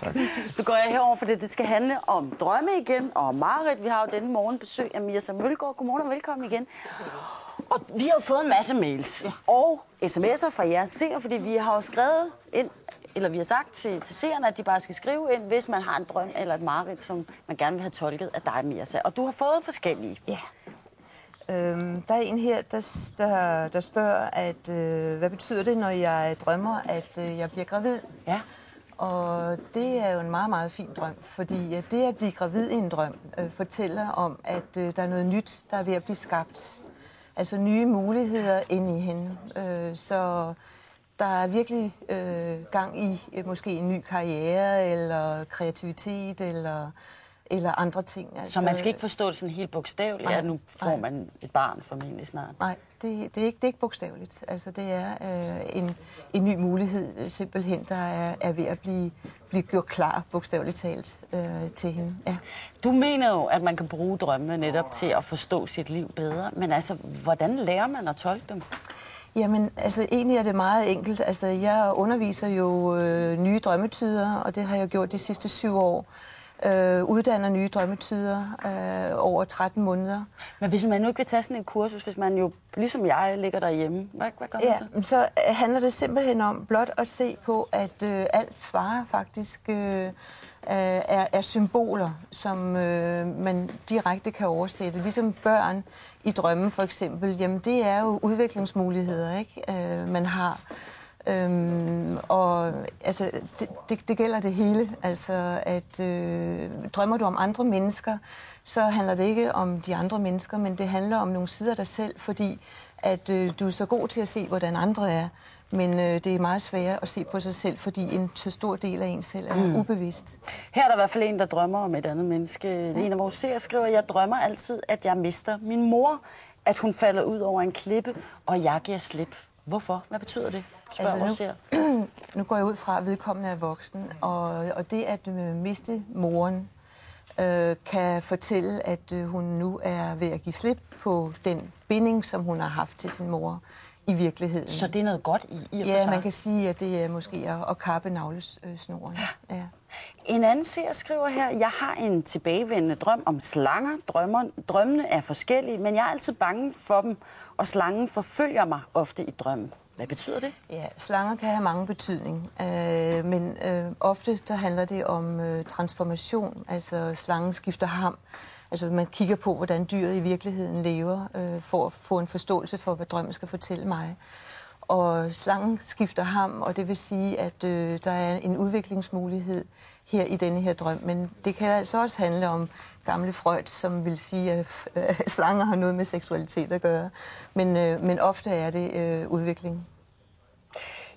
Tak. Så går jeg herover, for det skal handle om drømme igen, og Marit. Vi har jo denne morgen besøg af Mirza Mølgaard. Godmorgen og velkommen igen. Og vi har jo fået en masse mails og sms'er fra jeres seere, fordi vi har jo skrevet ind, eller vi har sagt til seerne, at de bare skal skrive ind, hvis man har en drøm eller et mareridt, som man gerne vil have tolket af dig, Mirza. Og du har fået forskellige. Ja. Der er en her, der spørger, at hvad betyder det, når jeg drømmer, at jeg bliver gravid? Ja. Og det er jo en meget, meget fin drøm, fordi det at blive gravid i en drøm fortæller om, at der er noget nyt, der er ved at blive skabt. Altså nye muligheder inde i hende. Så der er virkelig gang i måske en ny karriere, eller kreativitet, eller andre ting. Altså, så man skal ikke forstå det sådan helt bogstaveligt, at nu får man et barn formentlig snart? Nej, det er ikke bogstaveligt. Altså, det er en ny mulighed, simpelthen, der er ved at blive gjort klar, bogstaveligt talt, til hende. Ja. Du mener jo, at man kan bruge drømme netop til at forstå sit liv bedre, men altså, hvordan lærer man at tolke dem? Jamen, altså egentlig er det meget enkelt. Altså, jeg underviser jo nye drømmetydere, og det har jeg gjort de sidste 7 år. Uddanner nye drømmetydere over 13 måneder. Men hvis man nu ikke vil tage sådan en kursus, hvis man jo, ligesom jeg, ligger derhjemme, hvad gør man så? Så handler det simpelthen om blot at se på, at alt svarer faktisk er symboler, som man direkte kan oversætte. Ligesom børn i drømmen for eksempel, jamen det er jo udviklingsmuligheder, ikke? Man har. Og altså, det gælder det hele. Altså, at drømmer du om andre mennesker, så handler det ikke om de andre mennesker, men det handler om nogle sider af dig selv, fordi at du er så god til at se, hvordan andre er. Men det er meget sværere at se på sig selv, fordi en så stor del af en selv er ubevidst. Her er der i hvert fald en, der drømmer om et andet menneske. En af vores seere skriver, at jeg drømmer altid, at jeg mister min mor, at hun falder ud over en klippe, og jeg giver slip. Hvorfor? Hvad betyder det? Nu går jeg ud fra, at vedkommende er voksen, og det at miste moren kan fortælle, at hun nu er ved at give slip på den binding, som hun har haft til sin mor i virkeligheden. Så det er noget godt i Ja, man kan sige, at det er måske at kappe navlesnoren. Ja. En anden seer skriver her, jeg har en tilbagevendende drøm om slanger. Drømmene er forskellige, men jeg er altid bange for dem, og slangen forfølger mig ofte i drømmen. Hvad betyder det? Ja, slanger kan have mange betydning, men ofte der handler det om transformation. Altså slangen skifter ham. Altså man kigger på, hvordan dyret i virkeligheden lever, for at få en forståelse for, hvad drømmen skal fortælle mig. Og slangen skifter ham, og det vil sige, at der er en udviklingsmulighed her i denne her drøm. Men det kan altså også handle om gamle Freud, som vil sige, at slanger har noget med seksualitet at gøre. Men ofte er det udvikling.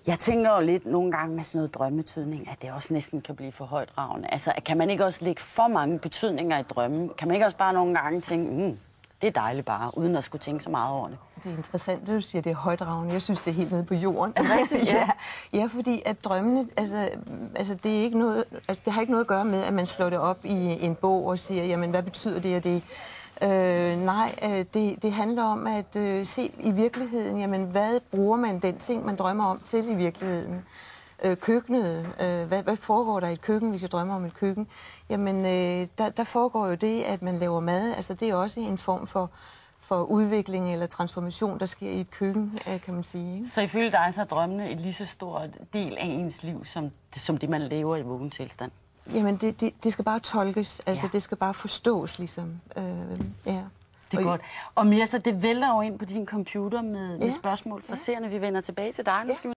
Jeg tænker jo lidt nogle gange med sådan noget drømmetydning, at det også næsten kan blive for højtravende. Altså, kan man ikke også lægge for mange betydninger i drømmen? Kan man ikke også bare nogle gange tænke, det er dejligt bare, uden at skulle tænke så meget over det? Det er interessant, at du siger, at det er højtravende. Jeg synes, det er helt nede på jorden. Er det rigtigt? Ja, fordi at drømmene, altså det er ikke noget, altså det har ikke noget at gøre med, at man slår det op i en bog og siger, jamen hvad betyder det og det? Det handler om at se i virkeligheden, jamen hvad bruger man den ting, man drømmer om til i virkeligheden? Køkkenet, hvad foregår der i et køkken, hvis jeg drømmer om et køkken? Jamen, der foregår jo det, at man laver mad. Altså, det er også en form for udvikling eller transformation, der sker i et køkken, kan man sige. Ikke? Så ifølge dig, så er drømmene en lige så stor del af ens liv, som det, man lever i vågen tilstand? Jamen, det skal bare tolkes. Altså, det skal bare forstås, ligesom. Ja. Det er godt. Og Mirza, det vælter jo ind på din computer med spørgsmål fra seerne. Vi vender tilbage til dig. Nu skal